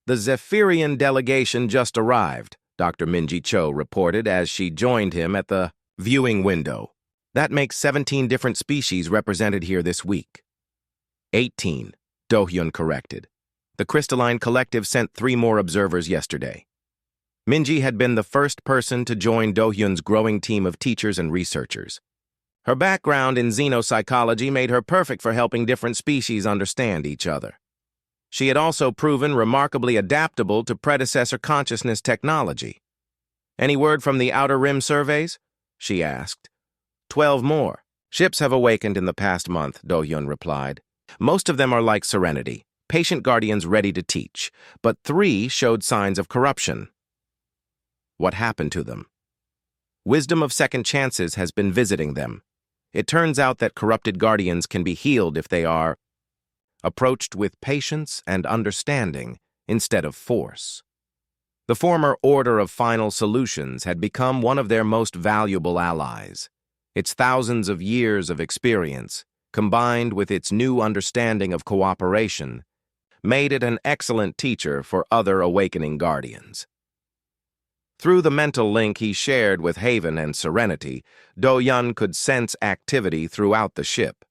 The Zephyrian delegation just arrived, Dr. Minji Cho reported as she joined him at the viewing window. That makes 17 different species represented here this week. 18, Do-hyun corrected. The Crystalline Collective sent 3 more observers yesterday. Minji had been the first person to join Do-hyun's growing team of teachers and researchers. Her background in xenopsychology made her perfect for helping different species understand each other. She had also proven remarkably adaptable to predecessor consciousness technology. Any word from the Outer Rim surveys? She asked. 12 more. Ships have awakened in the past month, Do-hyun replied. Most of them are like Serenity, patient guardians ready to teach, but 3 showed signs of corruption. What happened to them? Wisdom of Second Chances has been visiting them. It turns out that corrupted guardians can be healed if they are approached with patience and understanding instead of force. The former Order of Final Solutions had become one of their most valuable allies. Its thousands of years of experience, combined with its new understanding of cooperation, made it an excellent teacher for other awakening guardians. Through the mental link he shared with Haven and Serenity, Do-Yun could sense activity throughout the ship.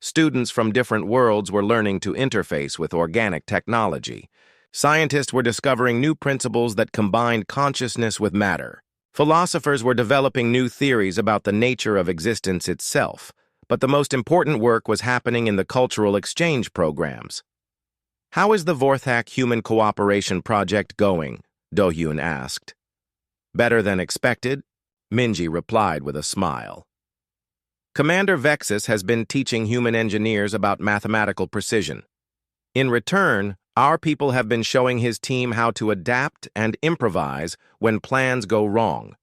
Students from different worlds were learning to interface with organic technology. Scientists were discovering new principles that combined consciousness with matter. Philosophers were developing new theories about the nature of existence itself, but the most important work was happening in the cultural exchange programs. "How is the Vorthak Human Cooperation Project going?" Do-Yun asked. "Better than expected," Minji replied with a smile. "Commander Vexus has been teaching human engineers about mathematical precision. In return, our people have been showing his team how to adapt and improvise when plans go wrong.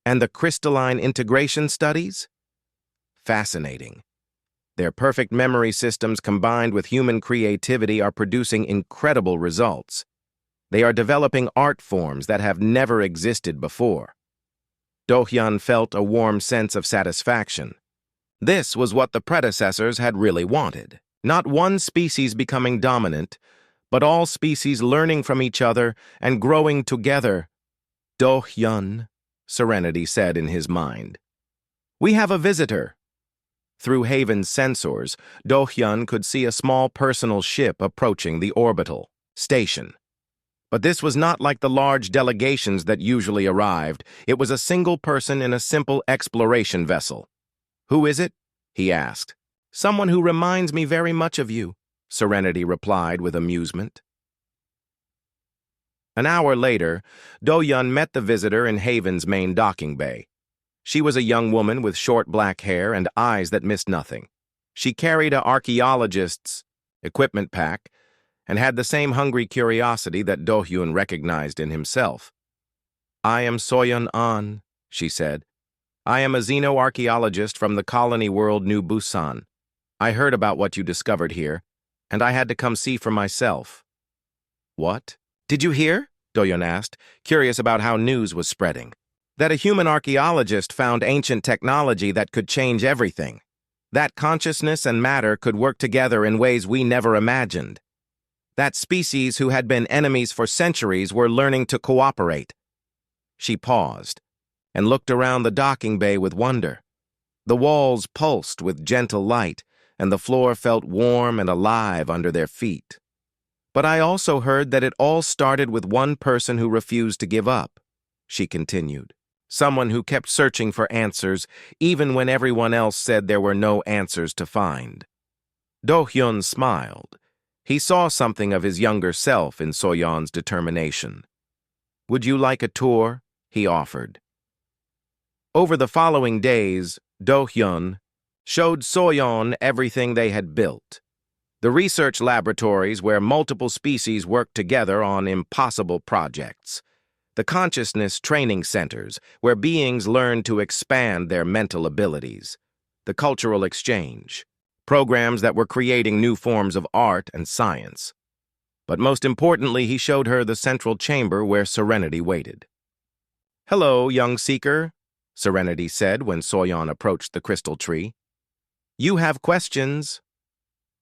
And the crystalline integration studies? Fascinating. Their perfect memory systems combined with human creativity are producing incredible results. They are developing art forms that have never existed before." Do-Hyun felt a warm sense of satisfaction. This was what the predecessors had really wanted. Not one species becoming dominant, but all species learning from each other and growing together. "Do-Hyun," Serenity said in his mind. "We have a visitor." Through Haven's sensors, Do-Hyun could see a small personal ship approaching the orbital station. But this was not like the large delegations that usually arrived. It was a single person in a simple exploration vessel. "Who is it?" he asked. "Someone who reminds me very much of you," Serenity replied with amusement. An hour later, Do-Yun met the visitor in Haven's main docking bay. She was a young woman with short black hair and eyes that missed nothing. She carried an archaeologist's equipment pack and had the same hungry curiosity that Do-Hyun recognized in himself. "I am Soyeon An," she said. "I am a xenoarchaeologist from the colony world New Busan. I heard about what you discovered here, and I had to come see for myself." "What? Did you hear?" Do-Hyun asked, curious about how news was spreading. "That a human archaeologist found ancient technology that could change everything. That consciousness and matter could work together in ways we never imagined. That species who had been enemies for centuries were learning to cooperate." She paused and looked around the docking bay with wonder. The walls pulsed with gentle light, and the floor felt warm and alive under their feet. "But I also heard that it all started with one person who refused to give up," she continued. "Someone who kept searching for answers, even when everyone else said there were no answers to find." Do-Hyun smiled. He saw something of his younger self in So-Yeon's determination. "Would you like a tour?" he offered. Over the following days, Do-Hyun showed So-Yeon everything they had built. The research laboratories where multiple species worked together on impossible projects. The consciousness training centers where beings learned to expand their mental abilities. The cultural exchange. Programs that were creating new forms of art and science. But most importantly, he showed her the central chamber where Serenity waited. "Hello, young seeker," Serenity said when So-Yeon approached the crystal tree. "You have questions."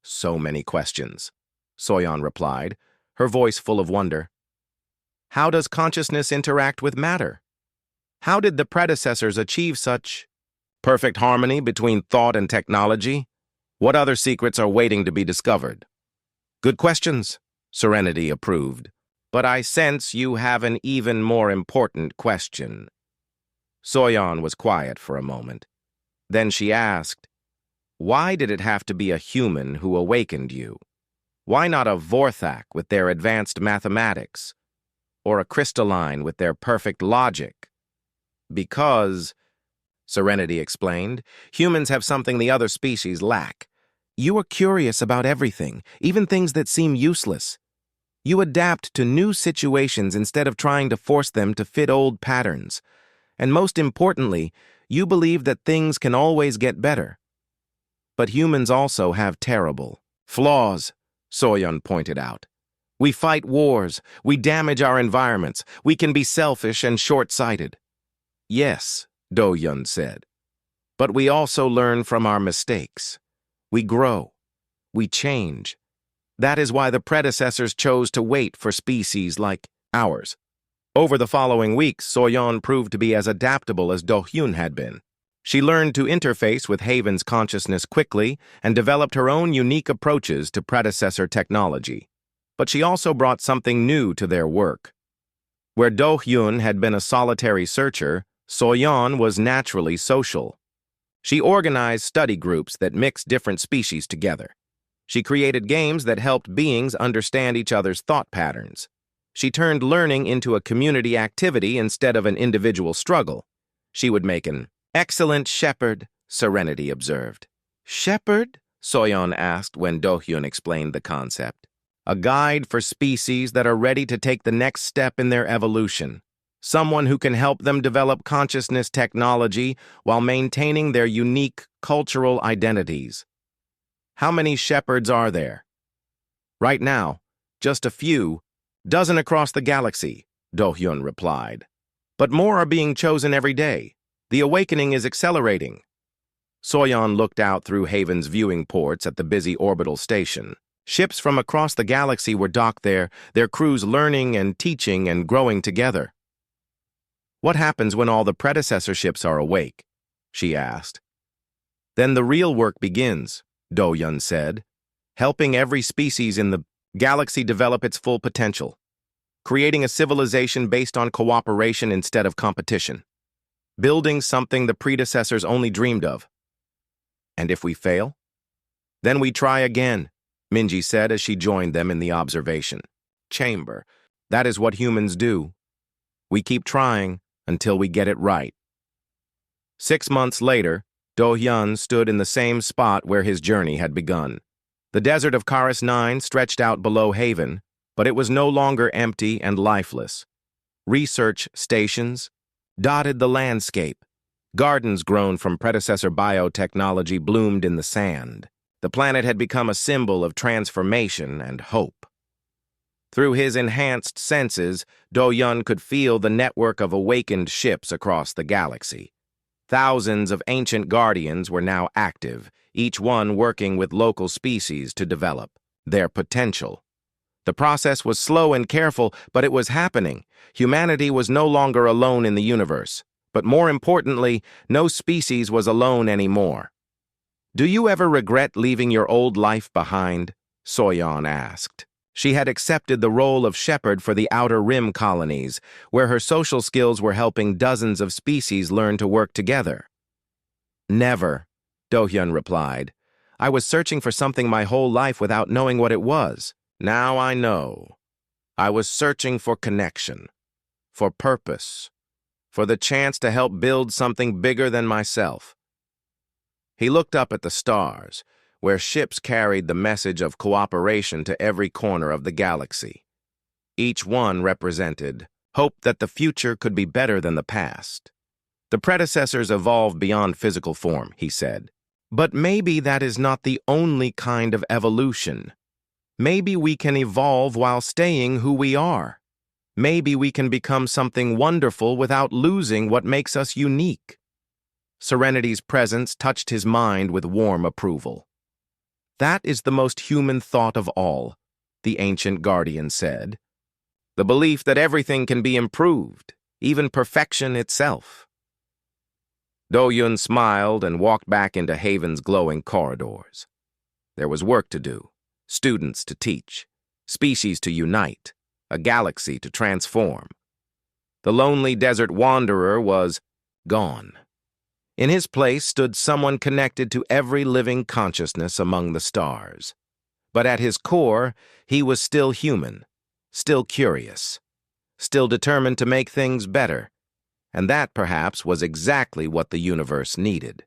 "So many questions," So-Yeon replied, her voice full of wonder. "How does consciousness interact with matter? How did the predecessors achieve such perfect harmony between thought and technology? What other secrets are waiting to be discovered?" "Good questions," Serenity approved. "But I sense you have an even more important question." So-Yeon was quiet for a moment. Then she asked, "Why did it have to be a human who awakened you? Why not a Vorthak with their advanced mathematics? Or a crystalline with their perfect logic?" "Because," Serenity explained, "humans have something the other species lack. You are curious about everything, even things that seem useless. You adapt to new situations instead of trying to force them to fit old patterns. And most importantly, you believe that things can always get better. But humans also have terrible flaws," So-Yeon pointed out. "We fight wars, we damage our environments, we can be selfish and short-sighted." "Yes," Do-Hyun said, "but we also learn from our mistakes. We grow. We change. That is why the predecessors chose to wait for species like ours. Over the following weeks, So-yeon proved to be as adaptable as Do-hyun had been. She learned to interface with Haven's consciousness quickly and developed her own unique approaches to predecessor technology. But she also brought something new to their work. Where Do-hyun had been a solitary searcher, So-yeon was naturally social. She organized study groups that mixed different species together. She created games that helped beings understand each other's thought patterns. She turned learning into a community activity instead of an individual struggle. She would make an excellent shepherd, Serenity observed. Shepherd? So-yeon asked when Do-hyun explained the concept. A guide for species that are ready to take the next step in their evolution. Someone who can help them develop consciousness technology while maintaining their unique cultural identities. How many shepherds are there? Right now, just a few, dozen across the galaxy, Do-hyun replied. But more are being chosen every day. The awakening is accelerating. So-yeon looked out through Haven's viewing ports at the busy orbital station. Ships from across the galaxy were docked there, their crews learning and teaching and growing together. What happens when all the predecessor ships are awake? She asked. Then the real work begins, Do-hyun said, helping every species in the galaxy develop its full potential, creating a civilization based on cooperation instead of competition, building something the predecessors only dreamed of. And if we fail? Then we try again, Minji said as she joined them in the observation chamber. That is what humans do. We keep trying until we get it right. 6 months later, Do-hyun stood in the same spot where his journey had begun. The desert of Karis 9 stretched out below Haven, but it was no longer empty and lifeless. Research stations dotted the landscape. Gardens grown from predecessor biotechnology bloomed in the sand. The planet had become a symbol of transformation and hope. Through his enhanced senses, Do-hyun could feel the network of awakened ships across the galaxy. Thousands of ancient guardians were now active, each one working with local species to develop their potential. The process was slow and careful, but it was happening. Humanity was no longer alone in the universe. But more importantly, no species was alone anymore. Do you ever regret leaving your old life behind? So-yeon asked. She had accepted the role of shepherd for the Outer Rim colonies, where her social skills were helping dozens of species learn to work together. Never, Do-hyun replied. I was searching for something my whole life without knowing what it was. Now I know. I was searching for connection, for purpose, for the chance to help build something bigger than myself. He looked up at the stars, where ships carried the message of cooperation to every corner of the galaxy. Each one represented hope that the future could be better than the past. The predecessors evolved beyond physical form, he said. But maybe that is not the only kind of evolution. Maybe we can evolve while staying who we are. Maybe we can become something wonderful without losing what makes us unique. Serenity's presence touched his mind with warm approval. That is the most human thought of all, the ancient guardian said. The belief that everything can be improved, even perfection itself. Do-hyun smiled and walked back into Haven's glowing corridors. There was work to do, students to teach, species to unite, a galaxy to transform. The lonely desert wanderer was gone. In his place stood someone connected to every living consciousness among the stars. But at his core, he was still human, still curious, still determined to make things better. And that, perhaps, was exactly what the universe needed.